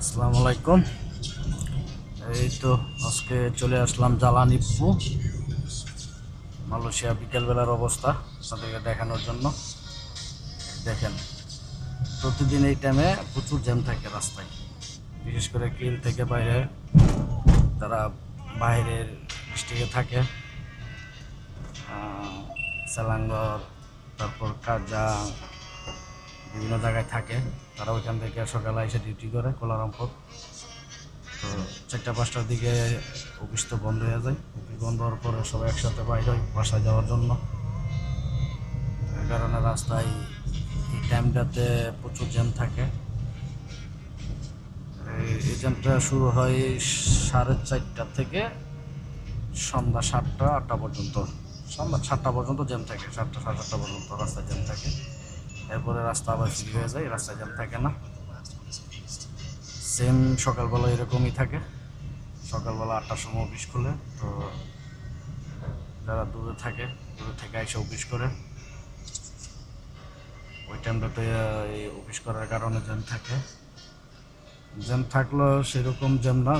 আসসালামু আলাইকুম। এই তো আজকে চলে আসলাম জ্বালানিপু মালয়েশিয়া বিকেলবেলার অবস্থা আপনাদেরকে দেখানোর জন্য। দেখেন, প্রতিদিন এই টাইমে প্রচুর জ্যাম থাকে রাস্তায়, বিশেষ করে কিল থেকে বাইরে যারা বাইরের ডিস্ট্রিক্টে থাকে, সেলাঙ্গর, তারপর কাজাং, বিভিন্ন জায়গায় থাকে, তারা ওইখান থেকে সকালে এসে ডিউটি করে কোলারামপুর। তো 4টা-5টার দিকে অফিস তো বন্ধ হয়ে যায়। অফিস বন্ধ হওয়ার পরে সবাই একসাথে বাইরে হয় বাসায় যাওয়ার জন্য। এই কারণে রাস্তায় এই টাইমটাতে প্রচুর জ্যাম থাকে। এই জ্যামটা শুরু হয় 4:30 থেকে সন্ধ্যা 7টা-8টা পর্যন্ত। সন্ধ্যা 7টা পর্যন্ত জ্যাম থাকে, 7টা-7:30 পর্যন্ত রাস্তায় জ্যাম থাকে। এরপরে রাস্তা আবার ফ্রি হয়ে যায়, রাস্তায় জ্যাম থাকে না। সেম সকালবেলা এরকমই থাকে। সকালবেলা 8টার সময় অফিস খুলে, তো যারা দূরে থাকে দূরে থেকে এসে অফিস করে, ওই টাইমটাতে এই অফিস করার কারণে জ্যাম থাকে। জ্যাম থাকলেও সেরকম জ্যাম না,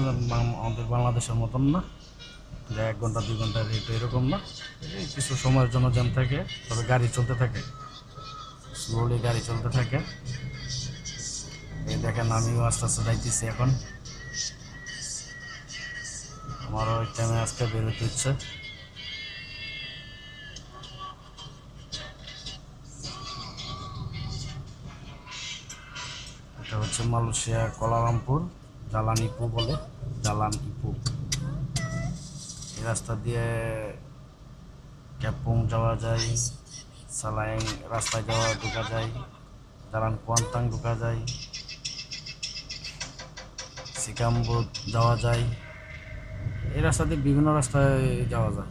আমাদের বাংলাদেশের মতন না যে 1 ঘন্টা 2 ঘন্টা রেট, এরকম না। এই কিছু সময়ের জন্য জ্যাম থাকে, তবে গাড়ি চলতে থাকে, স্লোলি গাড়ি চলতে থাকে। এই দেখেন, আমিও আস্তে আস্তে যাইতেছি এখন। আমারও ওই টাইমে আজকে বেরোতে ইচ্ছে। এটা হচ্ছে মালয়েশিয়া কোলালামপুর জালানিপু বলে, জালানিপু। এই রাস্তা দিয়ে ক্যাপং যাওয়া যায়, সালাইং রাস্তায় ঢোকা যায়, জালান কোয়ান্তাং ঢোকা যায়, সিকাম্বুত যাওয়া যায়। এই রাস্তা দিয়ে বিভিন্ন রাস্তায় যাওয়া যায়।